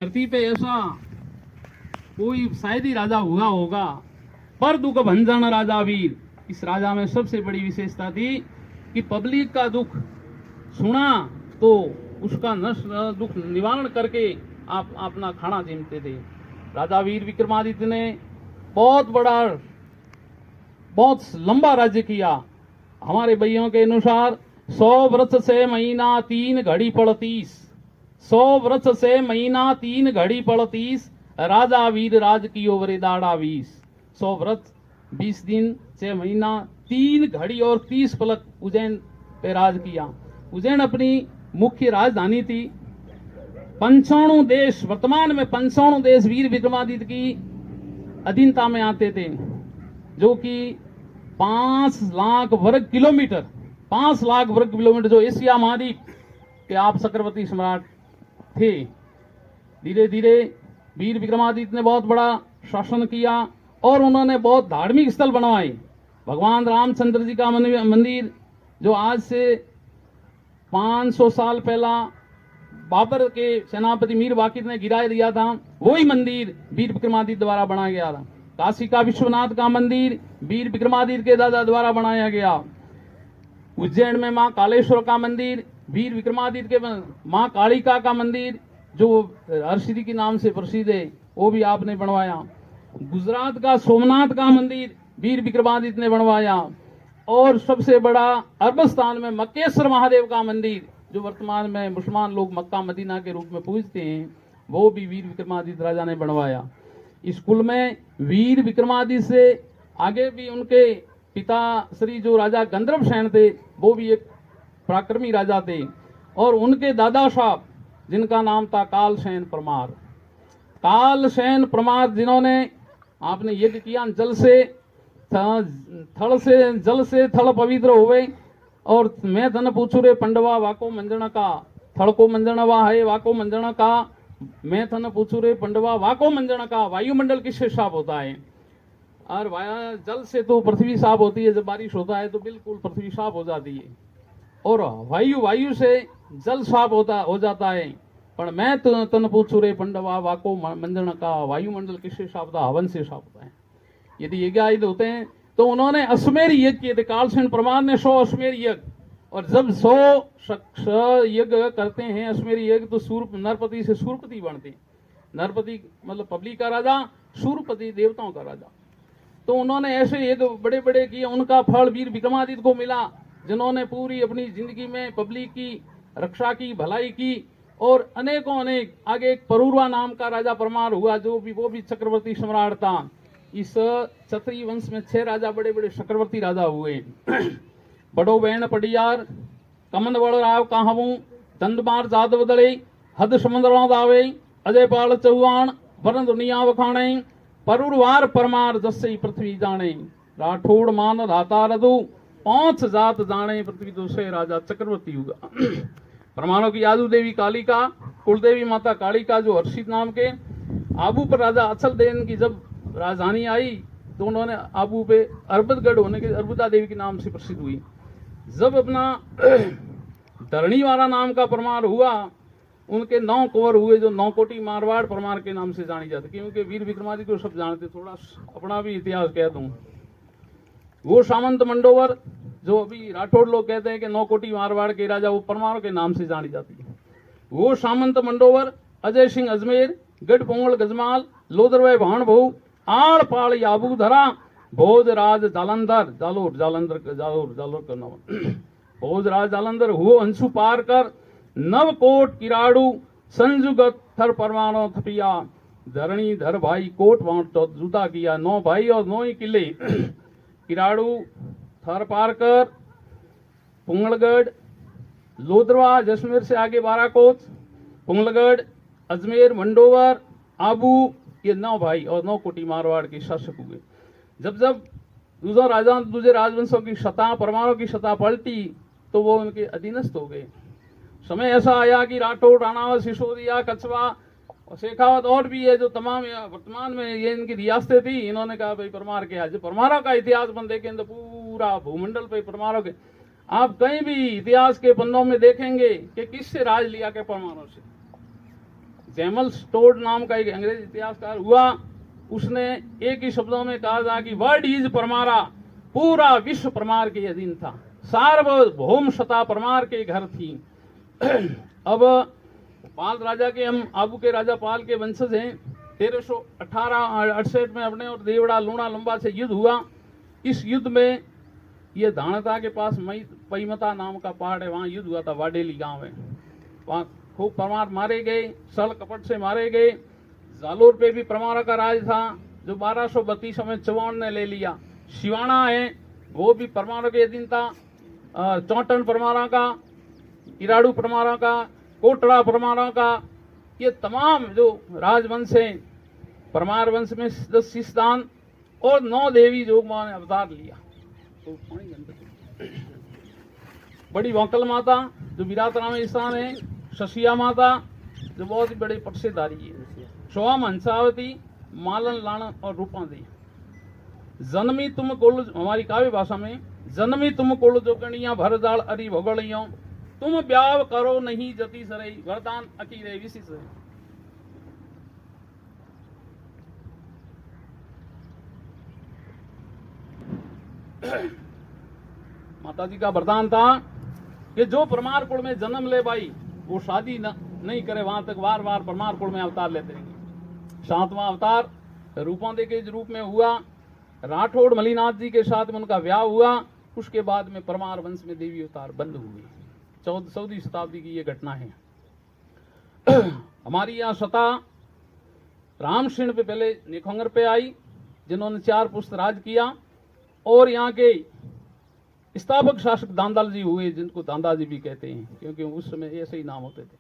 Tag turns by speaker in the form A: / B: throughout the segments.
A: धरती पे ऐसा कोई शायद ही राजा हुआ होगा, पर दुख भंजन राजा वीर। इस राजा में सबसे बड़ी विशेषता थी कि पब्लिक का दुख सुना तो उसका दुख निवारण करके आप अपना खाना जीमते थे। राजा वीर विक्रमादित्य ने बहुत बड़ा, बहुत लंबा राज्य किया। हमारे भैयों के अनुसार 100 वर्ष से महीना 3 घड़ी पड़ 30, 100 वर्ष से महीना 3 घड़ी पड़ 30, राजा वीर राज कियो वरेदाड़ा 20। 100 वर्ष 20 दिन 6 महीना 3 घड़ी और 30 पलक उज्जैन पे राज किया। उज्जैन अपनी मुख्य राजधानी थी। 95 देश, वर्तमान में 95 देश वीर विक्रमादित्य की अधीनता में आते थे, जो कि 5 लाख वर्ग किलोमीटर, 5 लाख वर्ग किलोमीटर जो एशिया महाद्वीप के आप चक्रवर्ती सम्राट थे। धीरे धीरे वीर विक्रमादित्य ने बहुत बड़ा शासन किया और उन्होंने बहुत धार्मिक स्थल बनवाए। भगवान रामचंद्र जी का मंदिर जो आज से 500 साल पहला बाबर के सेनापति मीर वाकिर ने गिरा दिया था, वही मंदिर वीर विक्रमादित्य द्वारा बनाया गया था। काशी का विश्वनाथ का मंदिर वीर विक्रमादित्य के दादा द्वारा बनाया गया। उज्जैन में मां कालेश्वर का मंदिर, वीर विक्रमादित्य के मां कालिका का मंदिर जो हरसिद्धि के नाम से प्रसिद्ध है, वो भी आपने बनवाया। गुजरात का सोमनाथ का मंदिर वीर विक्रमादित्य ने बनवाया। और सबसे बड़ा अरबस्तान में मक्केश्वर महादेव का मंदिर जो वर्तमान में मुसलमान लोग मक्का मदीना के रूप में पूजते हैं, वो भी वीर विक्रमादित्य राजा ने बनवाया। इस कुल में वीर विक्रमादित्य से आगे भी उनके पिता श्री जो राजा गंधर्व सेन थे, वो भी एक पराक्रमी राजा थे। और उनके दादा साहब जिनका नाम था कालसेन परमार, कालसेन परमार जिन्होंने आपने यज्ञ किया जल से थल से जल से थल पवित्र होवे। और मैं धन पूछू रे पंडवा वाको मंजन का, थल को मंजन वा है वाको मंजन का। मैं धन पूछू रे पंडवा वाको मंजन का, वायुमंडल किससे साफ होता है? और जल से तो पृथ्वी साफ होती है, जब बारिश होता है तो बिल्कुल पृथ्वी साफ हो जाती है। और वायु से जल साफ हो जाता है। पर मैं तन पूछू रे पंडवा वाको मंजन का, वायुमंडल किससे साफ होता? हवन से साफ होता है। यदि यज्ञ होते हैं तो उन्होंने अश्वमेध यज्ञ किए थे। कालसेन परमार ने 100 अश्वमेध यज्ञ, और जब 100 यज्ञ करते हैं अश्वमेध यज्ञ तो नरपति से सूरपति बनते हैं। नरपति मतलब पब्लिक का राजा, सूरपति देवताओं का राजा। तो उन्होंने ऐसे यज्ञ बड़े बड़े किए, उनका फल वीर विक्रमादित्य को मिला, जिन्होंने पूरी अपनी जिंदगी में पब्लिक की रक्षा की, भलाई की। और अनेकों अनेक आगे एक परूरवा नाम का राजा परमार हुआ, जो भी वो भी चक्रवर्ती सम्राट था। इस क्षत्रिय वंश में 6 राजा बड़े बड़े चक्रवर्ती राजा हुए। बड़ो बहन पडियार, कमंद बड़ राव काहू, दंडमार जादव दले, हद समुद्र दावे, अजय पाल चौहान, वरण दुनिया वखाणे, परूरवार परमार जस्से पृथ्वी जाने, राठौड़ मान राता रदु, 5 जात जाने पृथ्वी दूसरे राजा चक्रवर्ती हुआ। परमाणु की यादू देवी कालिका, कुलदेवी माता कालिका जो हर्षित नाम के, आबू पर राजा अचल देन की जब राजधानी आई तो उन्होंने आबू पे अर्बदगढ़ होने के अर्बुदा देवी के नाम से प्रसिद्ध हुई। जब अपना धरणी वाला नाम का परमार हुआ, उनके 9 कुंवर हुए जो 9 कोटी मारवाड़ परमार के नाम से जानी जाती, क्योंकि वीर विक्रमादित्य को सब जानते। थोड़ा अपना भी इतिहास कह दूं, वो सामंत मंडोवर जो अभी राठौड़ लोग कहते हैं कि 9 कोटी मारवाड़ के राजा, वो परमारों के नाम से जानी जाती है। वो सामंत मंडोवर, अजय सिंह अजमेर, गढ़ पोंगल गजमाल, लोदरवे भाण भऊ, आड़ पाड़ याबू धरा, भोजराज जालंधर, जालोर का नाम भोजराज जालंधर हुओ अंशु पार कर, नवकोट किराड़ू संजुगत थर परमाणु थपिया, धरणी धर भाई कोट वाट तो जुदा किया। 9 भाई और 9 ही किले, किराड़ू, थर पार कर, पुंगलगढ़, लोदरवा, जैसलमेर से आगे बाराकोट, पुंगलगढ़, अजमेर, मंडोवर, आबू, ये 9 भाई और 9 कोटी मारवाड़ के शासक हुए। जब जब दूसरे राजवंशों की सत्ता, परमाणु की सत्ता पलटी तो वो उनके अधीनस्थ हो गए। समय ऐसा आया कि राठौड़, राणावत, सिसोदिया, कछवा और शेखावत और भी है जो तमाम वर्तमान में ये इनकी रियासतें थी। इन्होंने कहा भाई परमार के आज परमारों का इतिहास बन देखें तो पूरा भूमंडल पे परमारों के, आप कहीं भी इतिहास के पन्नों में देखेंगे कि किससे राज लिया के परमारों से। जैमल स्टोर्ड नाम का एक अंग्रेज इतिहासकार हुआ, उसने एक ही शब्दों में कहा था कि वर्ल्ड इज परमारा, पूरा विश्व परमार के अधीन था, सार्वभौम सत्ता परमार के घर थी। अब पाल राजा के, हम आबू के राजा पाल के वंशज हैं। 1368 में अपने और देवड़ा लूणा लंबा से युद्ध हुआ। इस युद्ध में ये धाणता के पास पैमता नाम का पहाड़ है, वहां युद्ध हुआ था, वाडेली गांव है। वहां खूब परमार मारे गए, सल कपट से मारे गए। जालोर पे भी परमारा का राज था, जो 1232 में चौहान ने ले लिया। शिवाना है, वो भी परमारा के अधीन था। चौटन परमारा का, इराड़ू परमारा का, कोटड़ा परमारा का, ये तमाम जो राजवंश हैं, परमार वंश में 10 सिस्तान और 9 देवी जोगमां ने अवतार लिया। तो बड़ी वंकल माता जो विराटरा में स्थान है, शशिया माता जो बहुत ही बड़े पक्षधारी है, सोम हंसावती, मालन लाण और रूपांदी। जन्मी तुम कुल, हमारी काव्य भाषा में, जन्मी तुम कुल जोगणिया भर जाल अरी भोगड़ियों, तुम ब्याव करो नहीं जति सरई, वरदान अकीरे विशिष है। माता जी का वरदान था कि जो परमार कुल में जन्म ले भाई, वो शादी नहीं करे, वहां तक बार बार परमार कुल में अवतार लेते रहेंगे। 7वां अवतार रूपांदे के रूप में हुआ। राठौड़ मलिनाथ जी के साथ में उनका ब्याह हुआ। उसके बाद में परमार वंश में देवी अवतार बंद हुए। 14वीं शताब्दी की ये घटना है। हमारी यहाँ सत्ता रामसिंह पे पहले निखंगर पे आई, जिन्होंने 4 पुस्त राज किया, और यहाँ के स्थापक शासक दांदाल जी हुए, जिनको दांदाजी भी कहते हैं, क्योंकि उस समय ऐसे ही नाम होते थे।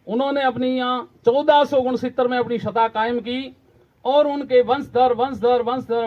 A: उन्होंने अपनी यहाँ 1469 में अपनी सत्ता कायम की, और उनके वंशधर